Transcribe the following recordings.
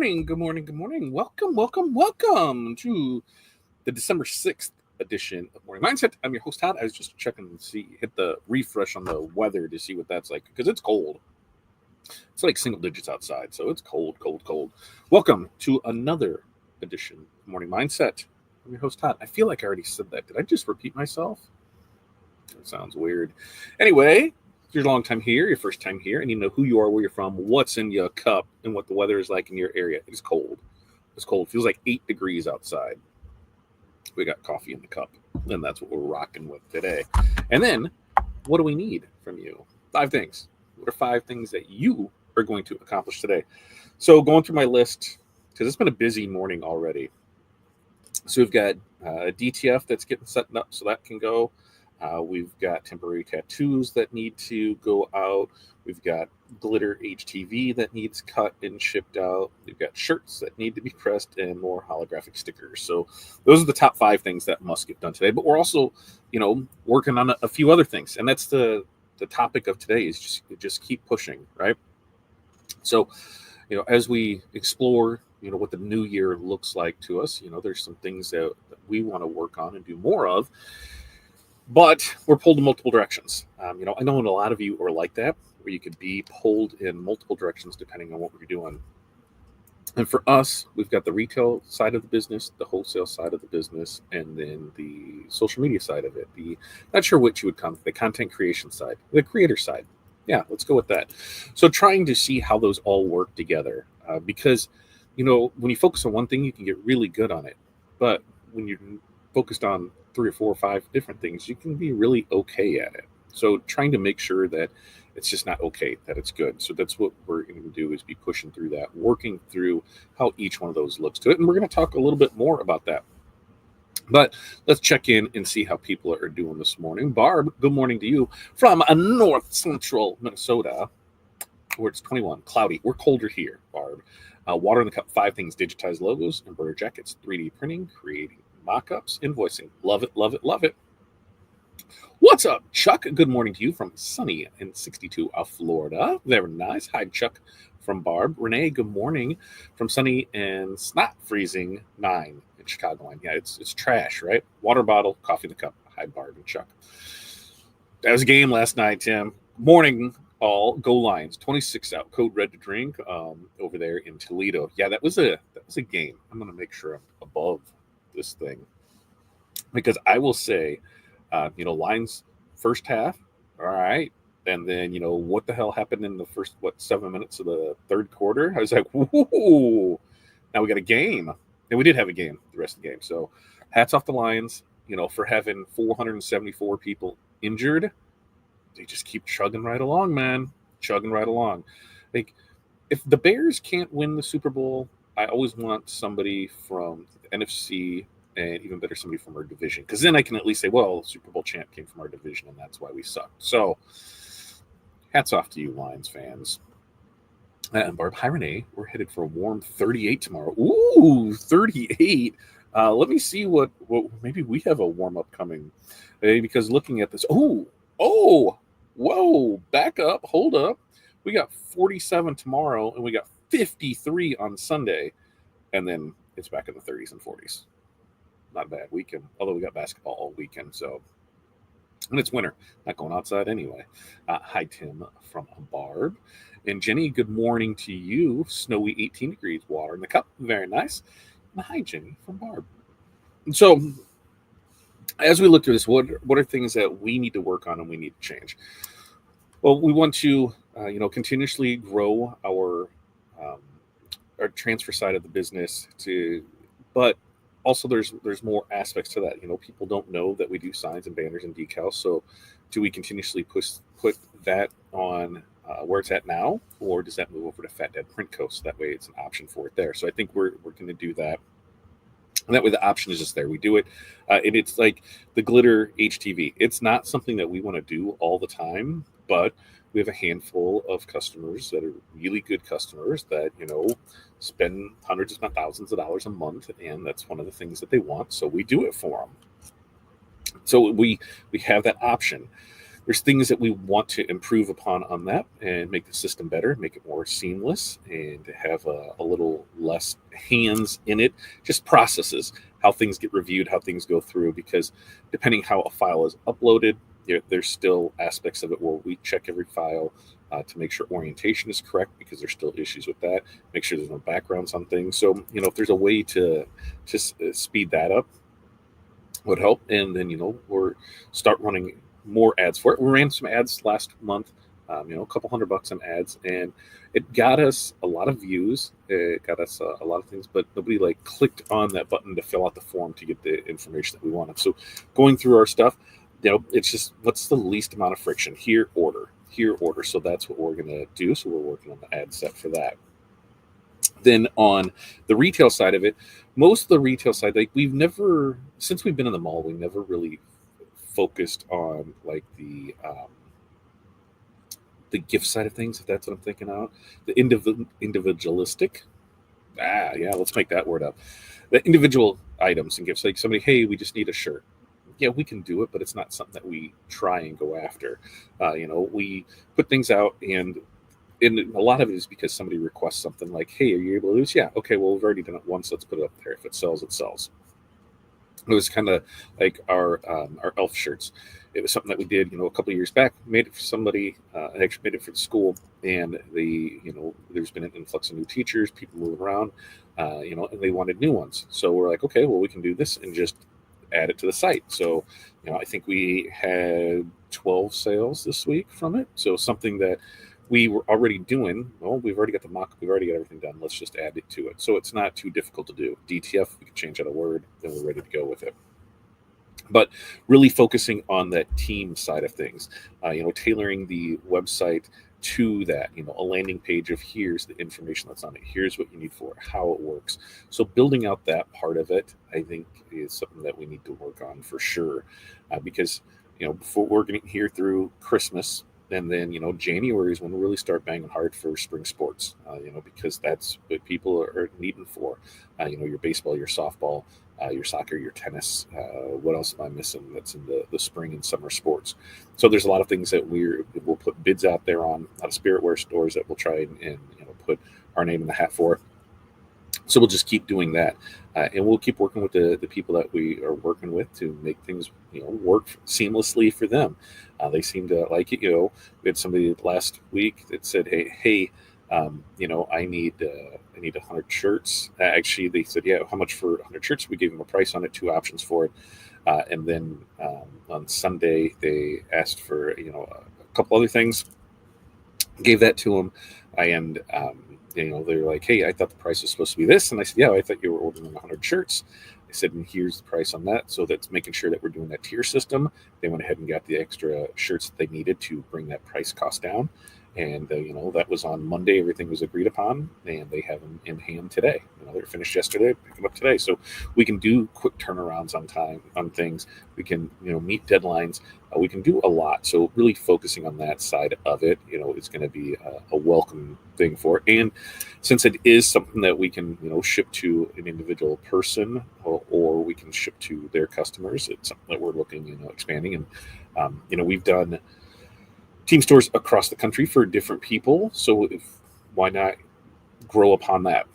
morning. Good morning. Good morning. Welcome to the December 6th edition of Morning Mindset. I'm your host, Todd. I was just checking to hit the refresh on the weather to see what that's like because it's cold. It's like single digits outside, so it's cold. Welcome to another edition of Morning Mindset. I'm your host, Todd. I feel like I already said that. Did I just repeat myself? That sounds weird. Anyway, if you're a long time here, your first time here, and you know who you are, where you're from, what's in your cup, and what the weather is like in your area. It's cold. It's cold. It feels like 8 degrees outside. We got coffee in the cup, and that's what we're rocking with today. And then, what do we need from you? 5 things. What are 5 things that you are going to accomplish today? So going through my list, because it's been a busy morning already. So we've got DTF that's getting set up so that can go. We've got temporary tattoos that need to go out. We've got glitter HTV that needs cut and shipped out. We've got shirts that need to be pressed and more holographic stickers. So those are the top 5 things that must get done today. But we're also, working on a few other things. And that's the topic of today is just keep pushing, right? So, as we explore, what the new year looks like to us, there's some things that we want to work on and do more of. But we're pulled in multiple directions. I know a lot of you are like that, where you could be pulled in multiple directions depending on what we're doing. And for us, we've got the retail side of the business, the wholesale side of the business, and then the social media side of it. Not sure which you would come, the content creation side, the creator side. Yeah, let's go with that. So trying to see how those all work together, because, when you focus on one thing, you can get really good on it. But when you're focused on 3 or 4 or 5 different things, you can be really okay at it. So trying to make sure that it's just not okay, that it's good. So that's what we're going to do, is be pushing through that, working through how each one of those looks to it. And we're going to talk a little bit more about that. But let's check in and see how people are doing this morning. Barb, good morning to you from north central Minnesota, where it's 21, cloudy. We're colder here, Barb. Water in the cup, 5 things: digitized logos, embroidered jackets, 3D printing, creating mock-ups, invoicing. Love it. What's up, Chuck? Good morning to you from sunny and 62 Florida. Very nice. Hi, Chuck from Barb. Renee, good morning from sunny and snot freezing 9 in Chicagoland. Yeah, it's trash, right? Water bottle, coffee in the cup. Hi, Barb and Chuck. That was a game last night, Tim. Morning, all. Go Lions. 26 out. Code red to drink over there in Toledo. Yeah, that was a game. I'm going to make sure I'm above this thing, because I will say, Lions first half, all right, and then what the hell happened in the first 7 minutes of the third quarter? I was like, whoa! Now we got a game, and we did have a game the rest of the game. So hats off the Lions, for having 474 people injured. They just keep chugging right along, man, chugging right along. Like, if the Bears can't win the Super Bowl, I always want somebody from the NFC, and even better, somebody from our division, because then I can at least say, well, the Super Bowl champ came from our division, and that's why we suck. So hats off to you, Lions fans. And Barb, hi, Renee. We're headed for a warm 38 tomorrow. Ooh, 38. Let me see what maybe we have a warm-up coming, because looking at this, whoa, back up, hold up. We got 47 tomorrow, and we got 53 on Sunday, and then it's back in the 30s and 40s. Not a bad weekend, although we got basketball all weekend. So, and it's winter, not going outside anyway. Hi, Tim from Barb. And Jenny, good morning to you. Snowy 18 degrees, water in the cup. Very nice. And hi, Jenny from Barb. So, as we look through this, what are things that we need to work on and we need to change? Well, we want to, continuously grow our transfer side of the business but also there's more aspects to that. People don't know that we do signs and banners and decals. So do we continuously put that on where it's at now, or does that move over to Fat Dad Print Co? So that way it's an option for it there. So I think we're going to do that. And that way the option is just there. We do it. And it's like the glitter HTV. It's not something that we want to do all the time, but we have a handful of customers that are really good customers that, spend hundreds, if not thousands of dollars a month. And that's one of the things that they want. So we do it for them. So we have that option. there's things that we want to improve upon on that and make the system better, make it more seamless, and have a little less hands in it. Just processes, how things get reviewed, how things go through, because depending how a file is uploaded, there's still aspects of it where we check every file to make sure orientation is correct, because there's still issues with that. Make sure there's no backgrounds on things. So, if there's a way to just speed that up, would help. And then, we're start running more ads for it. We ran some ads last month, a couple $100 on ads, and it got us a lot of views. It got us a lot of things, but nobody clicked on that button to fill out the form to get the information that we wanted. So going through our stuff, it's just, what's the least amount of friction? Here, order. So that's what we're going to do. So we're working on the ad set for that. Then on the retail side of it, most of the retail side, we've never, since we've been in the mall, we never really focused on the gift side of things, if that's what I'm thinking out. The individualistic. Let's make that word up. The individual items and gifts, like somebody, hey, we just need a shirt. Yeah, we can do it, but it's not something that we try and go after. We put things out, and a lot of it is because somebody requests something like, hey, are you able to do this? Yeah, okay, well, we've already done it once. Let's put it up there. If it sells, it sells. It was kind of like our elf shirts. It was something that we did, a couple of years back. Made it for somebody. I actually made it for the school, and there's been an influx of new teachers, people moving around, and they wanted new ones. So we're like, okay, well, we can do this and just add it to the site. So, I think we had 12 sales this week from it. So something that we were already doing. Well, we've already got the mock-up, we've already got everything done. Let's just add it to it. So it's not too difficult to do. DTF, we can change out a word, then we're ready to go with it. But really focusing on that team side of things, tailoring the website to that, a landing page of here's the information that's on it, here's what you need for it, how it works. So building out that part of it, I think, is something that we need to work on for sure, because before we're getting here through Christmas, and then January is when we really start banging hard for spring sports, because that's what people are needing for, your baseball, your softball, your soccer, your tennis. What else am I missing that's in the spring and summer sports? So there's a lot of things that we'll put bids out there on a lot of spiritware stores that we'll try and put our name in the hat for. So we'll just keep doing that, and we'll keep working with the people that we are working with to make things work seamlessly for them. They seem to like it. We had somebody last week that said, hey, I need 100 shirts. Actually, they said, yeah, how much for 100 shirts? We gave them a price on it, 2 options for it, and then on Sunday they asked for a couple other things. Gave that to them, and they're like, hey, I thought the price was supposed to be this. And I said, yeah, I thought you were ordering 100 shirts. I said, and here's the price on that. So that's making sure that we're doing that tier system. They went ahead and got the extra shirts that they needed to bring that price cost down. And, that was on Monday. Everything was agreed upon, and they have them in hand today. They were finished yesterday, pick them up today. So we can do quick turnarounds on things. We can, meet deadlines. We can do a lot. So really focusing on that side of it, is going to be a welcome thing for it. And since it is something that we can, ship to an individual person, or we can ship to their customers, it's something that we're looking, expanding. And, we've done team stores across the country for different people. So why not grow upon that?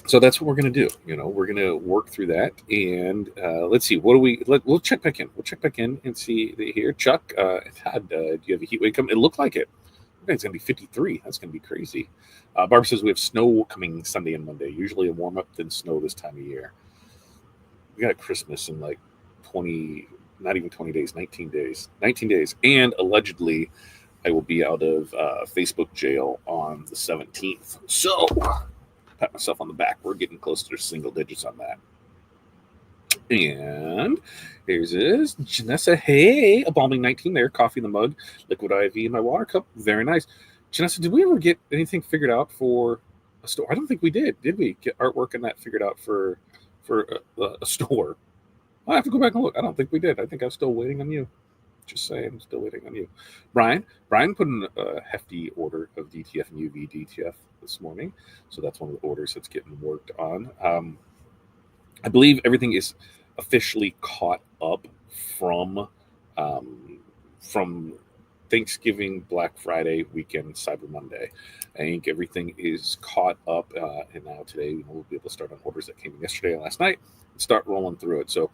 So that's what we're going to do. We're going to work through that. And let's see, we'll check back in. We'll check back in and see here. Chuck, Todd, do you have a heat wave coming? It looked like it. Okay, it's going to be 53. That's going to be crazy. Barbara says we have snow coming Sunday and Monday. Usually a warm up, then snow this time of year. We got Christmas in like 20, not even 20 days, 19 days. 19 days. And allegedly, I will be out of Facebook jail on the 17th. So, pat myself on the back. We're getting close to single digits on that. And here's Janessa. Hey, a balming 19 there. Coffee in the mug. Liquid IV in my water cup. Very nice. Janessa, did we ever get anything figured out for a store? I don't think we did. Did we get artwork and that figured out for a store? I have to go back and look. I don't think we did. I think I'm still waiting on you. Just saying, I'm still waiting on you. Brian put in a hefty order of DTF and UV DTF this morning. So that's one of the orders that's getting worked on. I believe everything is officially caught up from from Thanksgiving, Black Friday weekend, Cyber Monday. I think everything is caught up, and now today we'll be able to start on orders that came in yesterday and last night and start rolling through it. So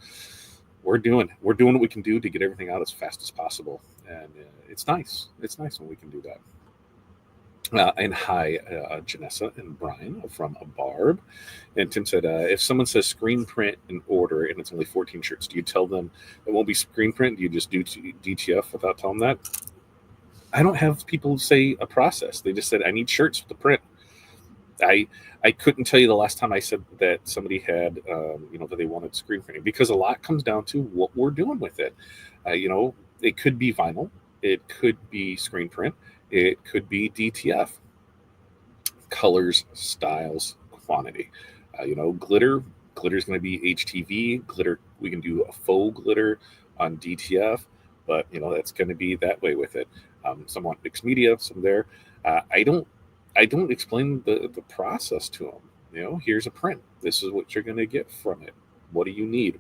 we're doing what we can do to get everything out as fast as possible, and it's nice. It's nice when we can do that. And hi, Janessa and Brian from Barb. And Tim said, if someone says screen print an order and it's only 14 shirts, do you tell them it won't be screen print? Do you just do DTF without telling them that? I don't have people say a process. They just said, I need shirts to print. I couldn't tell you the last time I said that somebody had, that they wanted screen printing, because a lot comes down to what we're doing with it. It could be vinyl. It could be screen print. It could be DTF. Colors, styles, quantity. Glitter. Glitter is going to be HTV. Glitter, we can do a faux glitter on DTF, but that's going to be that way with it. Some want mixed media, some there. I don't explain the process to them. Here's a print. This is what you're going to get from it. What do you need?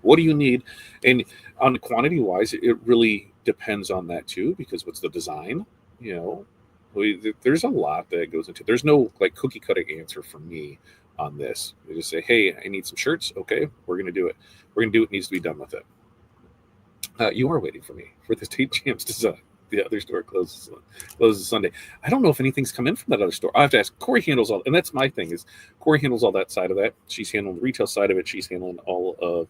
And on quantity wise, it really depends on that too, because what's the design? There's a lot that goes into it. There's no cookie cutter answer for me on this. They just say, hey, I need some shirts. Okay, we're going to do it. We're going to do what needs to be done with it. You are waiting for me for the State Champs design. The other store closes Sunday. I don't know if anything's come in from that other store. I have to ask. Corey handles all, and that's my thing, is Corey handles all that side of that. She's handling the retail side of it. She's handling all of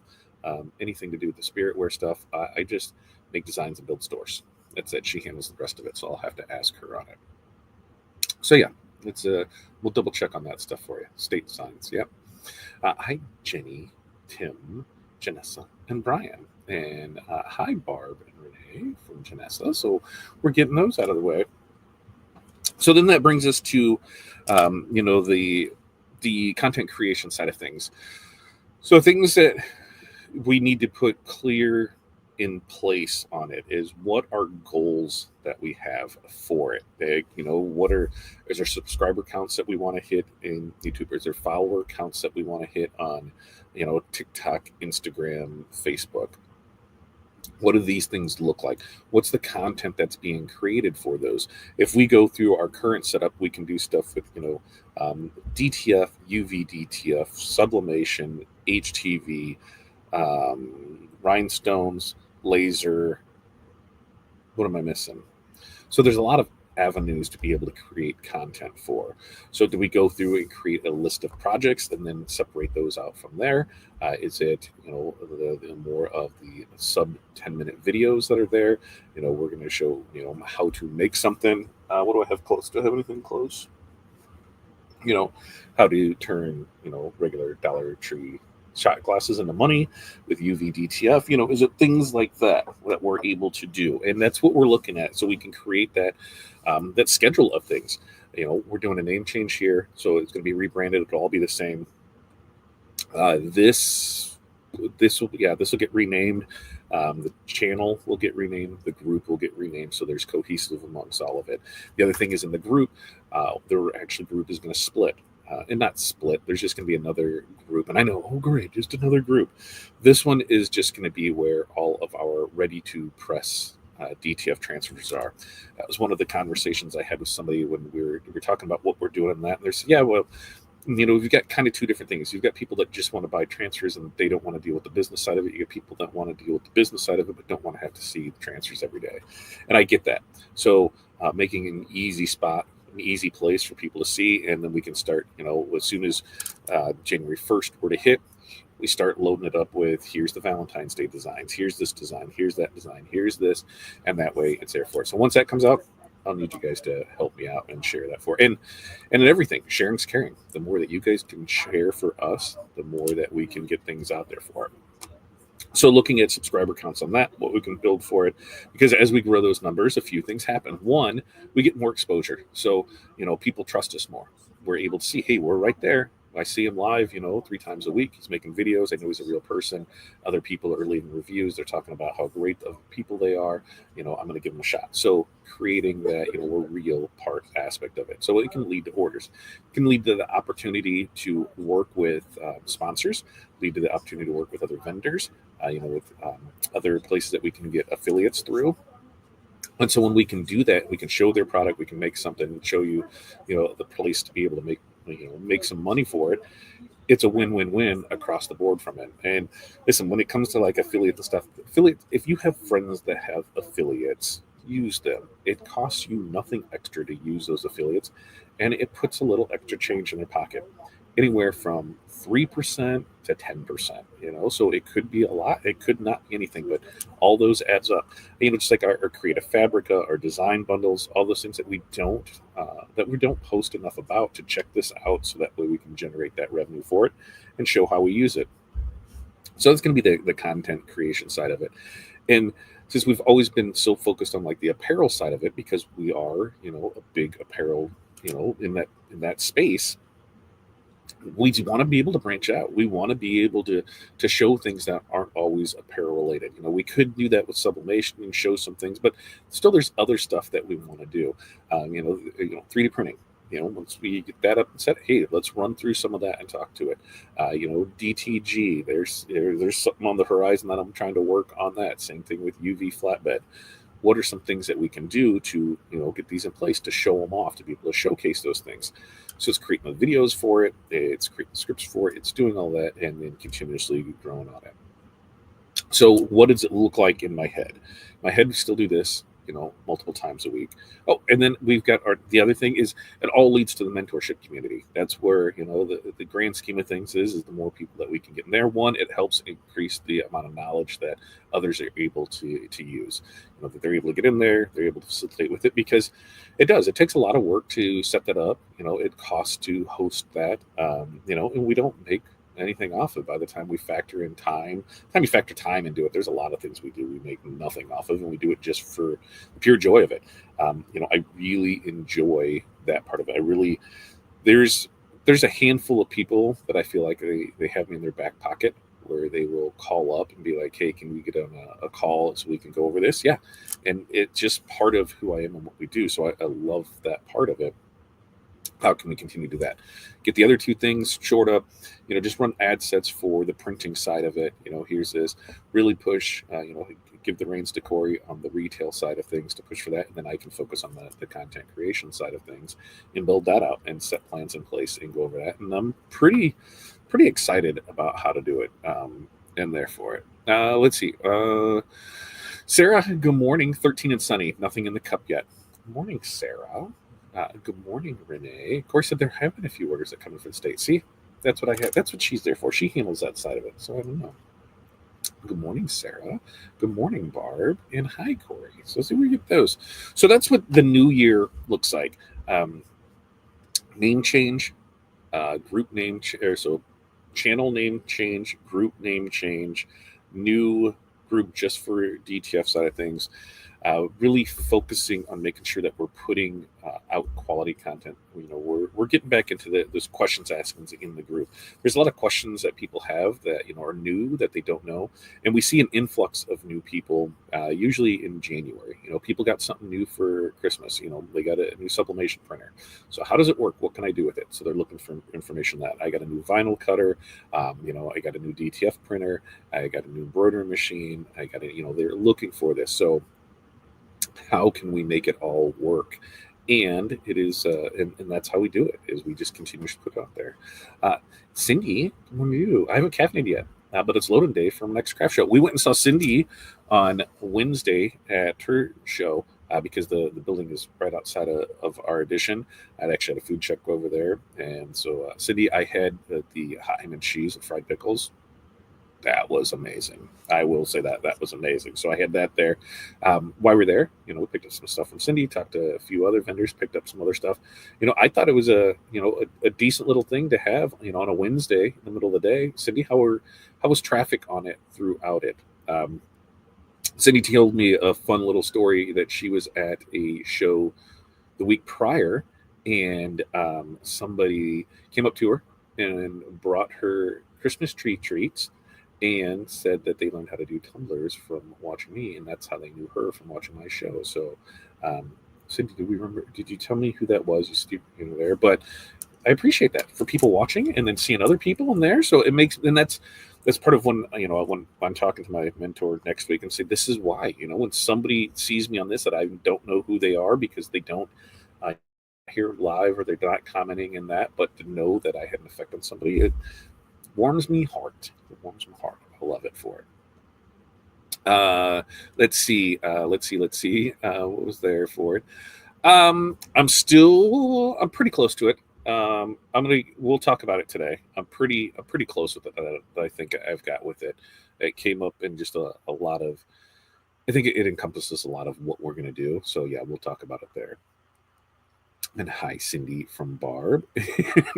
anything to do with the spirit wear stuff. I just make designs and build stores. That's it. She handles the rest of it, so I'll have to ask her on it. So yeah, it's we'll double check on that stuff for you. State designs, yeah. Hi, Jenny, Tim, Janessa, and Brian, and hi, Barb and Renee from Janessa. So we're getting those out of the way. So then that brings us to, the content creation side of things. So things that we need to put clear in place on it is what are goals that we have for it. Is there subscriber counts that we want to hit in YouTube? Is there follower counts that we want to hit on, TikTok, Instagram, Facebook? What do these things look like? What's the content that's being created for those? If we go through our current setup, we can do stuff with, DTF, UV DTF, sublimation, HTV, rhinestones, laser. What am I missing? So there's a lot of avenues to be able to create content for. So do we go through and create a list of projects and then separate those out from there? Is it the more of the sub 10-minute videos that are there? We're going to show how to make something. What do I have close? Do I have anything close? How to turn regular Dollar Tree shot glasses into money with UV DTF. Is it things like that we're able to do? And that's what we're looking at, so we can create that that schedule of things. We're doing a name change here, so it's going to be rebranded. It'll all be the same. This will get renamed. The channel will get renamed. The group will get renamed, so there's cohesive amongst all of it. The other thing is, in the group, group is going to split. And not split, there's just going to be another group. And I know, oh great, just another group. This one is just going to be where all of our ready to press DTF transfers are. That was one of the conversations I had with somebody when we were talking about what we're doing in that. And they said, yeah, well, we've got kind of two different things. You've got people that just want to buy transfers and they don't want to deal with the business side of it. You get people that want to deal with the business side of it, but don't want to have to see the transfers every day. And I get that. So making an easy spot, an easy place for people to see, and then we can start, as soon as January 1st were to hit, we start loading it up with, here's the Valentine's Day designs, here's this design, here's that design, here's this, and that way it's there for it. So once that comes out, I'll need you guys to help me out and share that for, and in everything, sharing's caring. The more that you guys can share for us, the more that we can get things out there for it. So looking at subscriber counts on that, what we can build for it, because as we grow those numbers, a few things happen. One, we get more exposure. So, people trust us more. We're able to see, hey, we're right there. I see him live, 3 times a week. He's making videos. I know he's a real person. Other people are leaving reviews. They're talking about how great of people they are. I'm going to give them a shot. So creating that, a real part aspect of it. So it can lead to orders. It can lead to the opportunity to work with sponsors, lead to the opportunity to work with other vendors, with other places that we can get affiliates through. And so when we can do that, we can show their product, we can make something and show you, the place to be able to make some money for it. It's a win-win-win across the board from it. And listen, when it comes to like affiliate and stuff, if you have friends that have affiliates, use them. It costs you nothing extra to use those affiliates, and it puts a little extra change in their pocket, anywhere from 3% to 10%. So it could be a lot, it could not be anything, but all those adds up. Just like our creative fabrica, our design bundles, all those things that we don't post enough about, to check this out so that way we can generate that revenue for it and show how we use it. So it's going to be the content creation side of it. And since we've always been so focused on like the apparel side of it, because we are, a big apparel, in that space, we want to be able to branch out. We want to be able to show things that aren't always apparel related. We could do that with sublimation and show some things, but still there's other stuff that we want to do. 3D printing. Once we get that up and set, hey, let's run through some of that and talk to it. DTG, there's something on the horizon that I'm trying to work on that. Same thing with UV flatbed. What are some things that we can do to, get these in place, to show them off, to be able to showcase those things? So it's creating the videos for it, it's creating scripts for it, it's doing all that, and then continuously growing on it. So what does it look like in my head? My head, we still do this, multiple times a week. Oh, and then we've got the other thing is, it all leads to the mentorship community. That's where, the grand scheme of things is the more people that we can get in there. One, it helps increase the amount of knowledge that others are able to use. That they're able to get in there, they're able to facilitate with it, because it takes a lot of work to set that up. It costs to host that, and we don't make anything off of it by the time we factor in time. You factor time into it, there's a lot of things we do we make nothing off of, and we do it just for the pure joy of it. I really enjoy that part of it. There's a handful of people that I feel like they have me in their back pocket, where they will call up and be like, hey, can we get on a call so we can go over this? Yeah. And it's just part of who I am and what we do. So I love that part of it. How can we continue to do that? Get the other two things shored up, just run ad sets for the printing side of it. Here's this, really push, give the reins to Corey on the retail side of things to push for that. And then I can focus on the content creation side of things and build that out and set plans in place and go over that. And I'm pretty excited about how to do it and there for it. Let's see. Sarah, good morning. 13 and sunny. Nothing in the cup yet. Good morning, Sarah. Good morning, Renee. Corey said there have been a few orders that come in for the state. See, that's what I have. That's what she's there for. She handles that side of it. So I don't know. Good morning, Sarah. Good morning, Barb. And hi, Corey. So see where we get those. So that's what the new year looks like. Name change, group name, so channel name change, group name change, new group just for DTF side of things. Really focusing on making sure that we're putting out quality content. We're getting back into those questions asking in the group. There's a lot of questions that people have that are new, that they don't know, and we see an influx of new people usually in January. People got something new for Christmas. They got a new sublimation printer. So how does it work? What can I do with it? So they're looking for information. That I got a new vinyl cutter. I got a new DTF printer. I got a new embroidery machine. I got they're looking for this. So how can we make it all work? And it is, and that's how we do it, is we just continue to put it out there. Cindy, when you, I haven't caffeinated yet, but it's loading day from next craft show. We went and saw Cindy on Wednesday at her show because the building is right outside of our edition. I actually had a food truck over there. And so, Cindy, I had the hot ham and cheese and fried pickles. That was amazing. I will say that was amazing. So I had that there. While we're there, we picked up some stuff from Cindy, talked to a few other vendors, picked up some other stuff. I thought it was a decent little thing to have, on a Wednesday in the middle of the day. Cindy, how was traffic on it throughout it? Cindy told me a fun little story that she was at a show the week prior, and somebody came up to her and brought her Christmas tree treats, and said that they learned how to do tumblers from watching me, and that's how they knew her, from watching my show. So, Cindy, did you tell me who that was? You there, but I appreciate that for people watching and then seeing other people in there. So it makes, and that's part of when, when I'm talking to my mentor next week and say, this is why, when somebody sees me on this, that I don't know who they are because they don't uh, hear live or they're not commenting in that, but to know that I had an effect on somebody, it warms me heart. It warms my heart. I love it for it. Let's see. What was there for it? I'm pretty close to it. We'll talk about it today. I'm pretty close with it. That I think I've got with it. It came up in just a lot of, I think it encompasses a lot of what we're going to do. So yeah, we'll talk about it there. And hi, Cindy from Barb.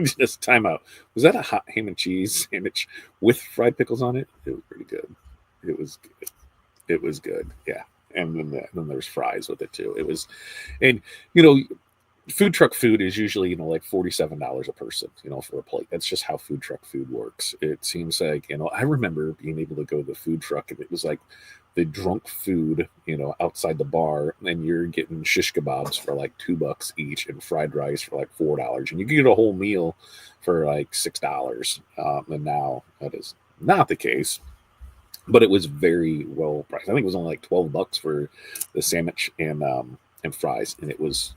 Just time out. Was that a hot ham and cheese sandwich with fried pickles on it? It was pretty good. It was good. It was good. Yeah. And then there's fries with it too. It was, and food truck food is usually, like $47 a person, for a plate. That's just how food truck food works. It seems like, I remember being able to go to the food truck and it was like the drunk food, outside the bar, and you're getting shish kebabs for like $2 each and fried rice for like $4. And you can get a whole meal for like $6. And now that is not the case. But it was very well priced. I think it was only like $12 for the sandwich and fries, and it was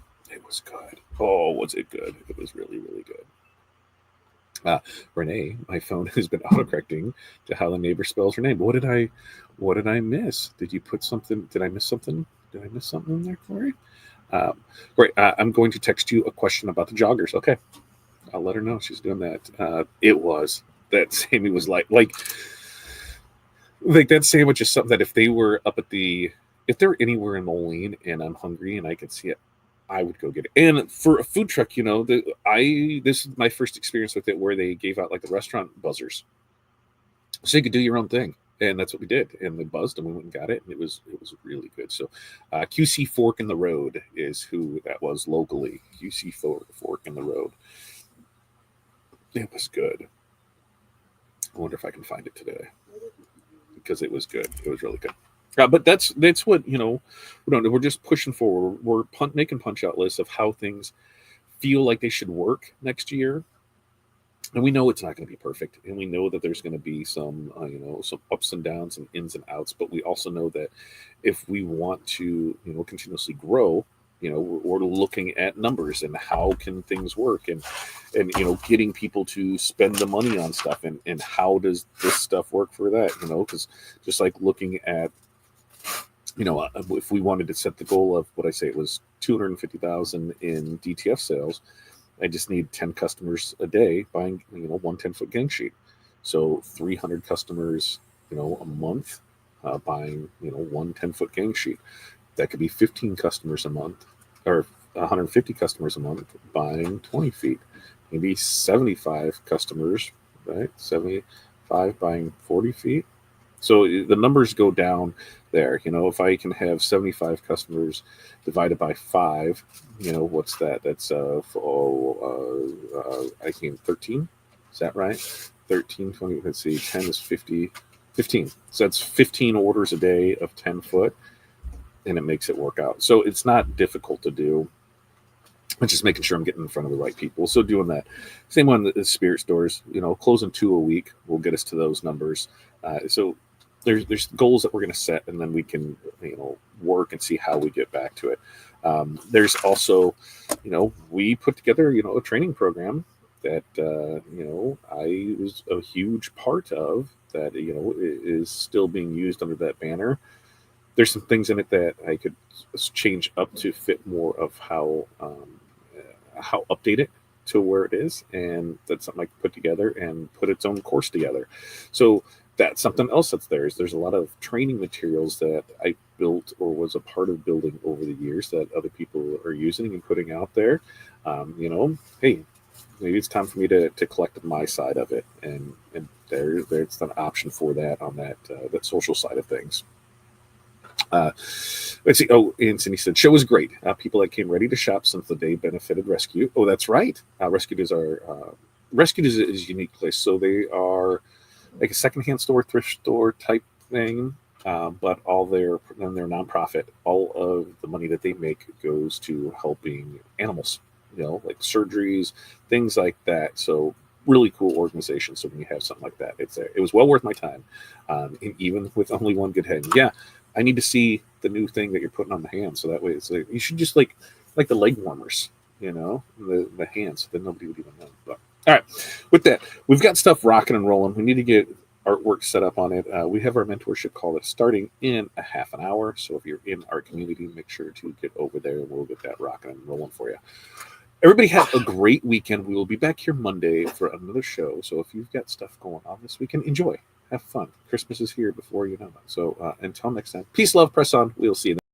good. Oh, was it good? It was really, really good. Renee, my phone has been autocorrecting to how the neighbor spells her name. What did I miss? Did you put something? Did I miss something? Did I miss something in there, Corey? Great. I'm going to text you a question about the joggers. Okay, I'll let her know she's doing that. It was that Sammy was like that sandwich is something that if they were if they're anywhere in Moline and I'm hungry and I can see it, I would go get it. And for a food truck, this is my first experience with it where they gave out like the restaurant buzzers, so you could do your own thing, and that's what we did. And they buzzed, and we went and got it, and it was really good. So, QC Fork in the Road is who that was locally. QC Fork in the Road. It was good. I wonder if I can find it today because it was good. It was really good. But that's what we're just pushing forward. We're making punch out lists of how things feel like they should work next year, and we know it's not going to be perfect, and we know that there's going to be some some ups and downs and ins and outs. But we also know that if we want to continuously grow, we're looking at numbers and how can things work, and getting people to spend the money on stuff, and how does this stuff work for that, because just like looking at if we wanted to set the goal of what I say it was 250,000 in DTF sales, I just need 10 customers a day buying one 10-foot gang sheet. So 300 customers a month buying one 10-foot gang sheet. That could be 15 customers a month, or 150 customers a month buying 20 feet. Maybe 75 customers, right? 75 buying 40 feet. So the numbers go down there. If I can have 75 customers divided by 5, what's that? That's I think 13. Is that right? 13, 20. Let's see. 10 is 50. 15. So that's 15 orders a day of 10 foot, and it makes it work out. So it's not difficult to do. It's just making sure I'm getting in front of the right people. So doing that. Same one, the spirit stores, closing 2 a week will get us to those numbers. So there's goals that we're going to set, and then we can, work and see how we get back to it. There's also, we put together, a training program that, I was a huge part of that, is still being used under that banner. There's some things in it that I could change up to fit more of how updated to where it is, and that's something I can put together and put its own course together. So that's something else that's there. There's a lot of training materials that I built or was a part of building over the years that other people are using and putting out there. Hey, maybe it's time for me to collect my side of it, and there's an option for that on that social side of things. Let's see. Oh, and Cindy said, show was great. People that came ready to shop since the day benefited Rescue. Oh, that's right. Rescued is a unique place. So they are like a secondhand store, thrift store type thing. But they're nonprofit. All of the money that they make goes to helping animals, like surgeries, things like that. So really cool organization. So when you have something like that, it was well worth my time. And even with only one good hand, yeah, I need to see the new thing that you're putting on the hand. So that way it's like, you should just like the leg warmers, the hands, then nobody would even know. But all right, with that, we've got stuff rocking and rolling. We need to get artwork set up on it. We have our mentorship call that's starting in a half an hour. So if you're in our community, make sure to get over there and we'll get that rocking and rolling for you. Everybody have a great weekend. We will be back here Monday for another show. So if you've got stuff going on this weekend, enjoy. Have fun. Christmas is here before you know it. So until next time, peace, love, press on. We'll see you then.